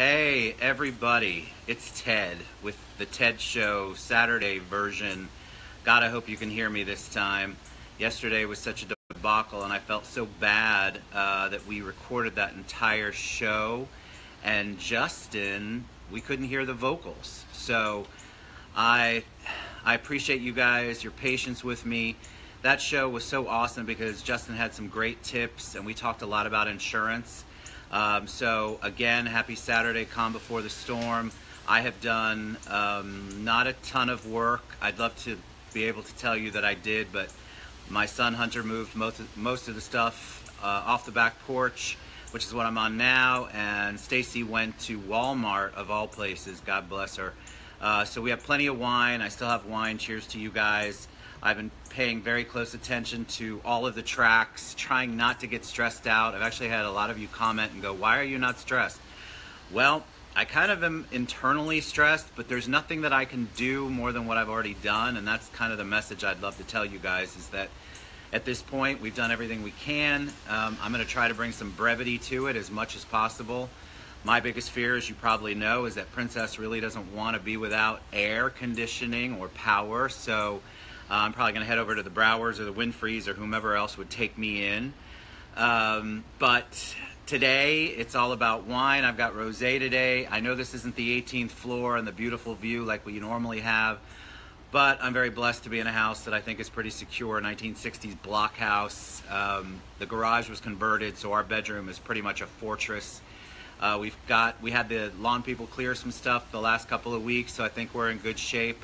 Hey everybody, it's Ted with the Ted Show Saturday version. God, I hope you can hear me this time. Yesterday was such a debacle and I felt so bad that we recorded that entire show, and Justin, we couldn't hear the vocals. So I appreciate you guys, your patience with me. That show was so awesome because Justin had some great tips and we talked a lot about insurance. So again, happy Saturday, calm before the storm. I have done not a ton of work. I'd love to be able to tell you that I did, but my son Hunter moved most of the stuff off the back porch, which is what I'm on now, and Stacy went to Walmart, of all places, God bless her. So we have plenty of wine. I still have wine. Cheers to you guys. I've been paying very close attention to all of the tracks, trying not to get stressed out. I've actually had a lot of you comment and go, why are you not stressed? Well, I kind of am internally stressed, but there's nothing that I can do more than what I've already done, and that's kind of the message I'd love to tell you guys, is that at this point, we've done everything we can. I'm going to try to bring some brevity to it as much as possible. My biggest fear, as you probably know, is that Princess really doesn't want to be without air conditioning or power, so I'm probably going to head over to the Browers or the Winfreys or whomever else would take me in. But today, it's all about wine. I've got rosé today. I know this isn't the 18th floor and the beautiful view like we normally have, but I'm very blessed to be in a house that I think is pretty secure, 1960s block house. The garage was converted, so our bedroom is pretty much a fortress. We had the lawn people clear some stuff the last couple of weeks, so I think we're in good shape.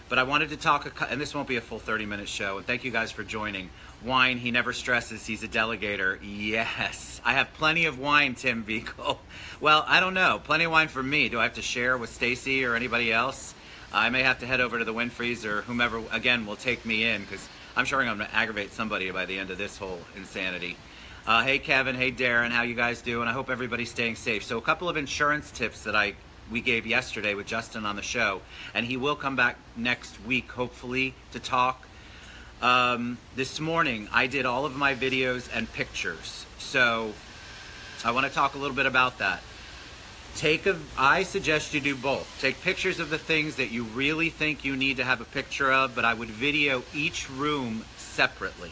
But I wanted to talk, and this won't be a full 30-minute show, and thank you guys for joining. Wine, he never stresses, he's a delegator. Yes, I have plenty of wine, Tim Beagle. Well, I don't know, plenty of wine for me. Do I have to share with Stacy or anybody else? I may have to head over to the Winfreys or whomever, again, will take me in, because I'm sure I'm going to aggravate somebody by the end of this whole insanity. Hey, Kevin. Hey, Darren. How you guys doing? I hope everybody's staying safe. So a couple of insurance tips that we gave yesterday with Justin on the show, and he will come back next week, hopefully, to talk. This morning, I did all of my videos and pictures, so I want to talk a little bit about that. I suggest you do both. Take pictures of the things that you really think you need to have a picture of, but I would video each room separately.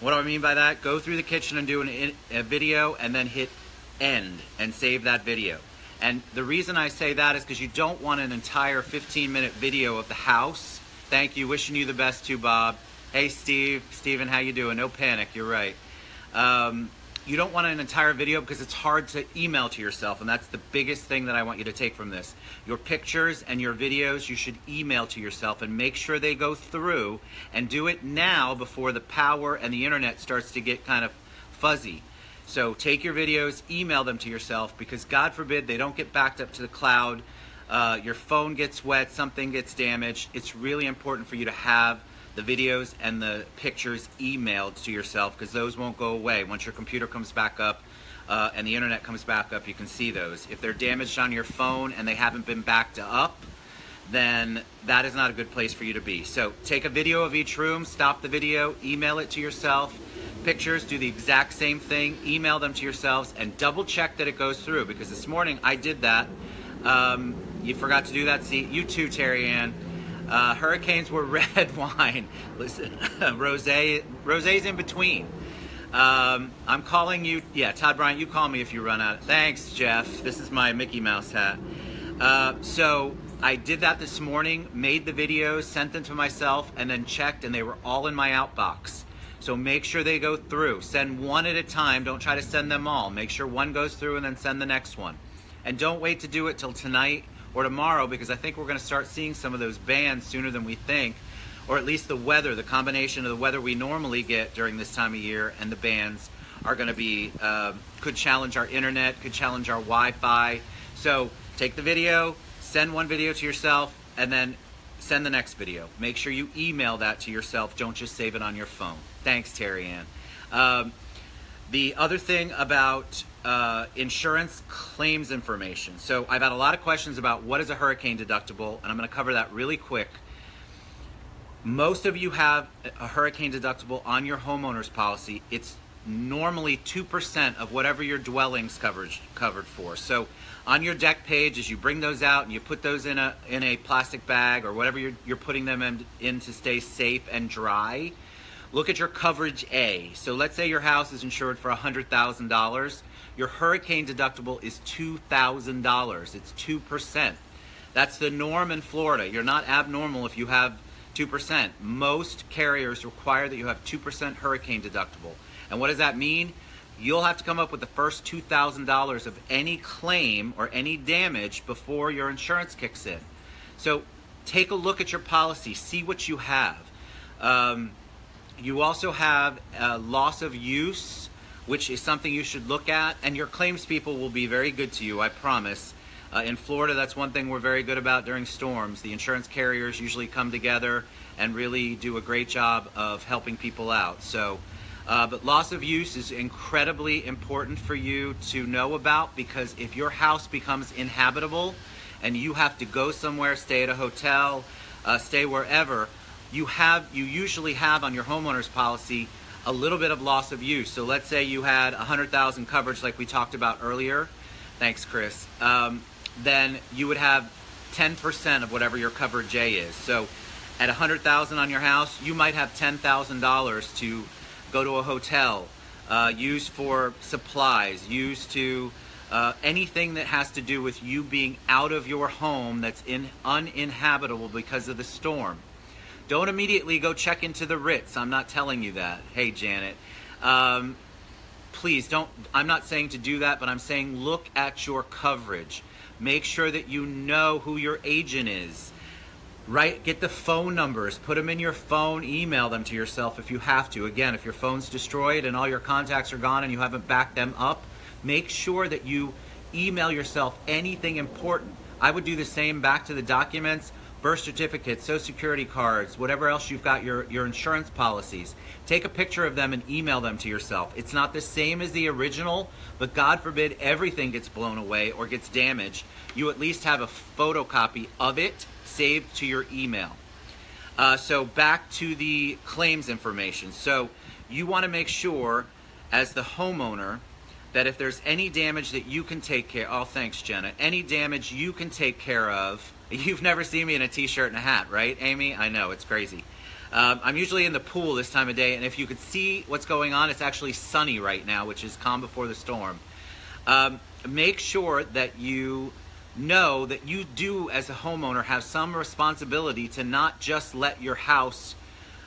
What do I mean by that? Go through the kitchen and do a video, and then hit end and save that video. And the reason I say that is because you don't want an entire 15-minute video of the house. Thank you. Wishing you the best too, Bob. Hey, Steve. Steven, how you doing? No panic. You're right. You don't want an entire video because it's hard to email to yourself, and that's the biggest thing that I want you to take from this. Your pictures and your videos, you should email to yourself and make sure they go through, and do it now before the power and the internet starts to get kind of fuzzy. So take your videos, email them to yourself, because God forbid they don't get backed up to the cloud, your phone gets wet, something gets damaged. It's really important for you to have the videos and the pictures emailed to yourself, because those won't go away. Once your computer comes back up and the internet comes back up, you can see those. If they're damaged on your phone and they haven't been backed up, then that is not a good place for you to be. So take a video of each room, stop the video, email it to yourself. Pictures, do the exact same thing, email them to yourselves, and double check that it goes through, because this morning I did that. You forgot to do that. See, you too, Terry Ann. Hurricanes were red wine. Listen, rosé's in between. I'm calling you. Yeah, Todd Bryant, you call me if you run out. Thanks, Jeff. This is my Mickey Mouse hat. So I did that this morning, made the videos, sent them to myself, and then checked, and they were all in my outbox. So make sure they go through. Send one at a time. Don't try to send them all. Make sure one goes through and then send the next one. And don't wait to do it till tonight or tomorrow, because I think we're going to start seeing some of those bans sooner than we think, or at least the weather, the combination of the weather we normally get during this time of year and the bans are going to be, could challenge our internet, could challenge our Wi-Fi. So take the video, send one video to yourself, and then send the next video. Make sure you email that to yourself. Don't just save it on your phone. Thanks, Terry Ann. The other thing about insurance claims information. So I've had a lot of questions about what is a hurricane deductible, and I'm going to cover that really quick. Most of you have a hurricane deductible on your homeowner's policy. It's normally 2% of whatever your dwelling's covered for. So on your deck page, as you bring those out and you put those in a plastic bag or whatever you're putting them in to stay safe and dry, look at your coverage A. So let's say your house is insured for $100,000. Your hurricane deductible is $2,000. It's 2%. That's the norm in Florida. You're not abnormal if you have 2%. Most carriers require that you have 2% hurricane deductible. And what does that mean? You'll have to come up with the first $2,000 of any claim or any damage before your insurance kicks in. So take a look at your policy, see what you have. You also have loss of use, which is something you should look at, and your claims people will be very good to you, I promise. In Florida, that's one thing we're very good about during storms. The insurance carriers usually come together and really do a great job of helping people out. So, but loss of use is incredibly important for you to know about, because if your house becomes inhabitable and you have to go somewhere, stay at a hotel, stay wherever, you usually have on your homeowner's policy a little bit of loss of use. So let's say you had 100,000 coverage like we talked about earlier. Thanks, Chris. Then you would have 10% of whatever your coverage A is. So at 100,000 on your house, you might have $10,000 to go to a hotel, use for supplies, use to anything that has to do with you being out of your home that's uninhabitable because of the storm. Don't immediately go check into the Ritz. I'm not telling you that. Hey, Janet. Please don't. I'm not saying to do that, but I'm saying look at your coverage. Make sure that you know who your agent is. Right? Get the phone numbers. Put them in your phone. Email them to yourself if you have to. Again, if your phone's destroyed and all your contacts are gone and you haven't backed them up, make sure that you email yourself anything important. I would do the same back to the documents. Birth certificates, social security cards, whatever else you've got, your insurance policies. Take a picture of them and email them to yourself. It's not the same as the original, but God forbid everything gets blown away or gets damaged. You at least have a photocopy of it saved to your email. So back to the claims information. So you want to make sure as the homeowner that if there's any damage that you can take care of, oh thanks Jenna, any damage you can take care of. You've never seen me in a t-shirt and a hat, right, Amy? I know, it's crazy. I'm usually in the pool this time of day, and if you could see what's going on, it's actually sunny right now, which is calm before the storm. Make sure that you know that you do, as a homeowner, have some responsibility to not just let your house,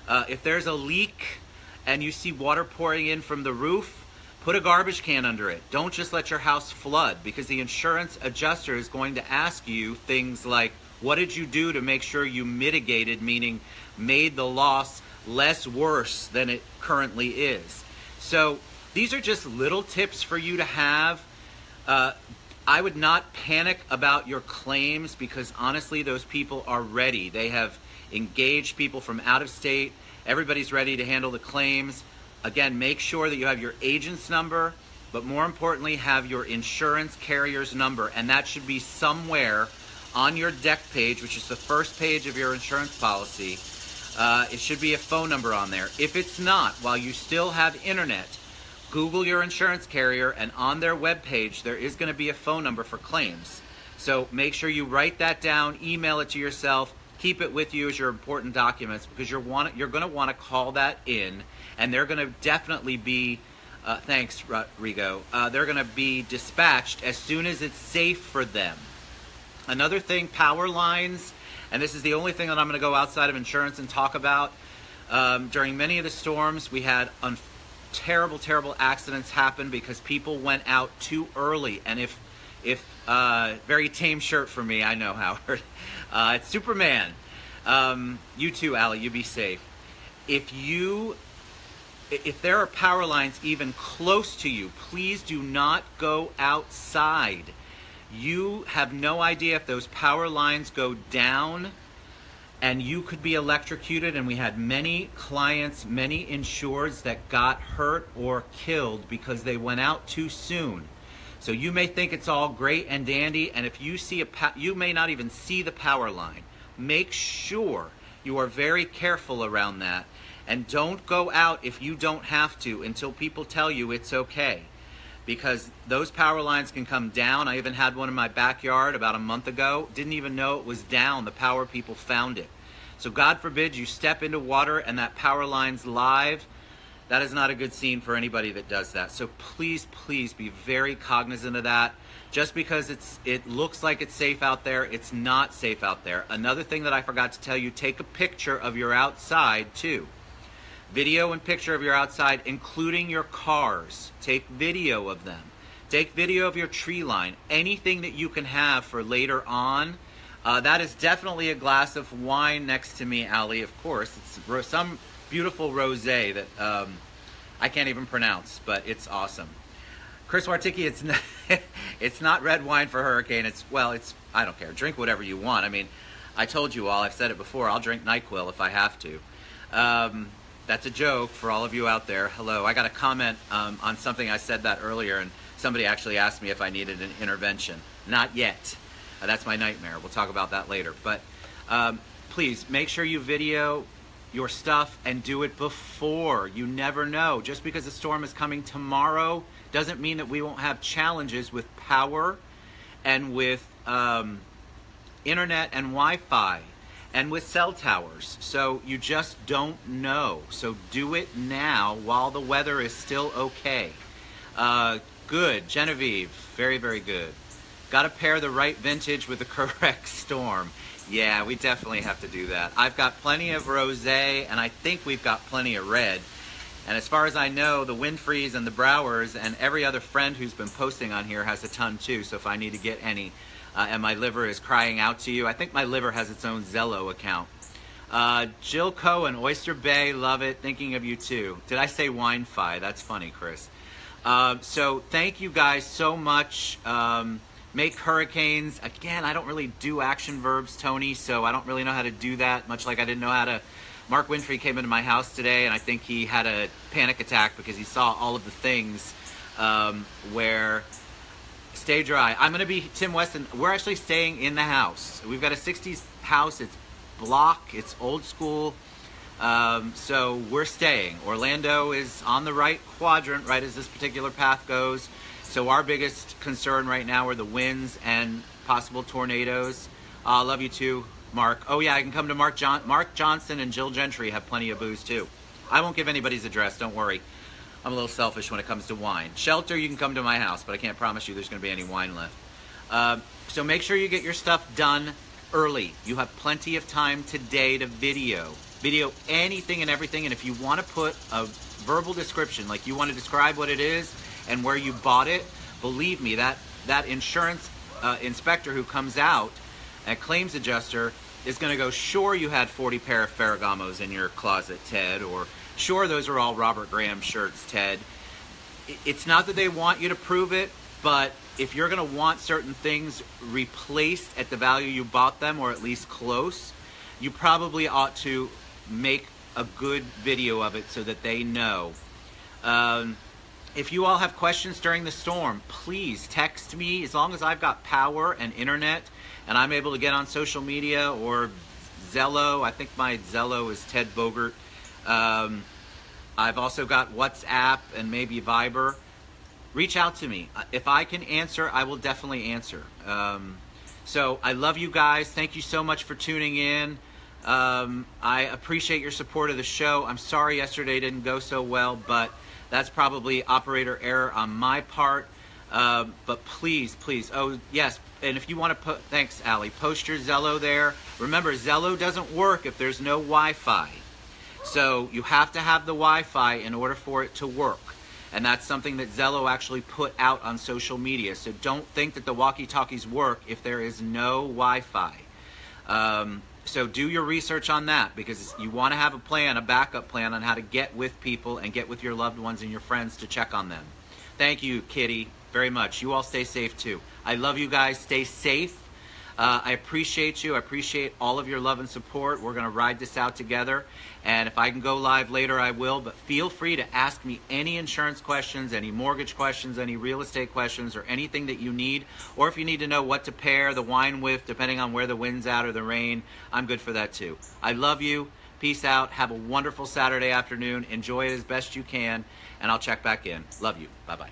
if there's a leak and you see water pouring in from the roof, put a garbage can under it. Don't just let your house flood, because the insurance adjuster is going to ask you things like, what did you do to make sure you mitigated, meaning made the loss less worse than it currently is? So these are just little tips for you to have. I would not panic about your claims, because honestly, those people are ready. They have engaged people from out of state. Everybody's ready to handle the claims. Again, make sure that you have your agent's number, but more importantly, have your insurance carrier's number, and that should be somewhere on your deck page, which is the first page of your insurance policy. It should be a phone number on there. If it's not, while you still have internet, Google your insurance carrier, and on their webpage, there is going to be a phone number for claims. So make sure you write that down, email it to yourself, keep it with you as your important documents, because you're going to want to call that in, and they're going to definitely be, thanks Rigo, they're going to be dispatched as soon as it's safe for them. Another thing, power lines, and this is the only thing that I'm going to go outside of insurance and talk about. During many of the storms, we had terrible, terrible accidents happen because people went out too early, and if very tame shirt for me, I know, Howard. It's Superman. You too, Allie, you be safe. If there are power lines even close to you, please do not go outside. You have no idea if those power lines go down and you could be electrocuted, and we had many clients, many insureds that got hurt or killed because they went out too soon. So you may think it's all great and dandy, and if you see you may not even see the power line. Make sure you are very careful around that. And don't go out if you don't have to until people tell you it's okay. Because those power lines can come down. I even had one in my backyard about a month ago. Didn't even know it was down. The power people found it. So God forbid you step into water and that power line's live. That is not a good scene for anybody that does that. So please, please be very cognizant of that. Just because it looks like it's safe out there, it's not safe out there. Another thing that I forgot to tell you, take a picture of your outside too. Video and picture of your outside, including your cars. Take video of them. Take video of your tree line. Anything that you can have for later on. That is definitely a glass of wine next to me, Ali, of course. It's some beautiful rosé that I can't even pronounce, but it's awesome. Chris Warticki, it's not red wine for Hurricane. I don't care. Drink whatever you want. I mean, I told you all, I've said it before, I'll drink NyQuil if I have to. That's a joke for all of you out there. Hello. I got a comment on something I said that earlier, and somebody actually asked me if I needed an intervention. Not yet. That's my nightmare. We'll talk about that later. But please, make sure you video your stuff and do it before. You never know. Just because the storm is coming tomorrow doesn't mean that we won't have challenges with power and with internet and Wi-Fi. And with cell towers. So you just don't know. So do it now while the weather is still okay. Good. Genevieve. Very, very good. Got to pair the right vintage with the correct storm. Yeah, we definitely have to do that. I've got plenty of rosé, and I think we've got plenty of red. And as far as I know, the Winfreys and the Browers and every other friend who's been posting on here has a ton too. So if I need to get any... and my liver is crying out to you. I think my liver has its own Zello account. Jill Cohen, Oyster Bay, love it. Thinking of you too. Did I say wine-fi? That's funny, Chris. So thank you guys so much. Make hurricanes. Again, I don't really do action verbs, Tony, so I don't really know how to do that, much like I didn't know how to... Mark Winfrey came into my house today, and I think he had a panic attack because he saw all of the things where... Stay dry. I'm going to be Tim Weston. We're actually staying in the house. We've got a 60s house. It's block. It's old school. So we're staying. Orlando is on the right quadrant, right as this particular path goes. So our biggest concern right now are the winds and possible tornadoes. Love you too, Mark. Oh yeah, I can come to Mark Johnson and Jill Gentry have plenty of booze too. I won't give anybody's address. Don't worry. I'm a little selfish when it comes to wine. Shelter, you can come to my house, but I can't promise you there's going to be any wine left. So make sure you get your stuff done early. You have plenty of time today to video. Video anything and everything, and if you want to put a verbal description, like you want to describe what it is and where you bought it, believe me, that insurance inspector who comes out, a claims adjuster, is going to go, sure, you had 40 pair of Ferragamos in your closet, Ted, or... Sure, those are all Robert Graham shirts, Ted. It's not that they want you to prove it, but if you're going to want certain things replaced at the value you bought them, or at least close, you probably ought to make a good video of it so that they know. If you all have questions during the storm, please text me. As long as I've got power and internet and I'm able to get on social media or Zello. I think my Zello is Ted Bogert. I've also got WhatsApp and maybe Viber. Reach out to me. If I can answer, I will definitely answer. So I love you guys. Thank you so much for tuning in. I appreciate your support of the show. I'm sorry yesterday didn't go so well, but that's probably operator error on my part. But please, please. Oh, yes. And if you want to put, thanks, Allie, post your Zello there. Remember, Zello doesn't work if there's no Wi-Fi. So you have to have the Wi-Fi in order for it to work. And that's something that Zello actually put out on social media. So don't think that the walkie-talkies work if there is no Wi-Fi. So do your research on that, because you want to have a plan, a backup plan on how to get with people and get with your loved ones and your friends to check on them. Thank you, Kitty, very much. You all stay safe too. I love you guys. Stay safe. I appreciate you. I appreciate all of your love and support. We're going to ride this out together. And if I can go live later, I will. But feel free to ask me any insurance questions, any mortgage questions, any real estate questions, or anything that you need. Or if you need to know what to pair the wine with, depending on where the wind's at or the rain, I'm good for that too. I love you. Peace out. Have a wonderful Saturday afternoon. Enjoy it as best you can, and I'll check back in. Love you. Bye-bye.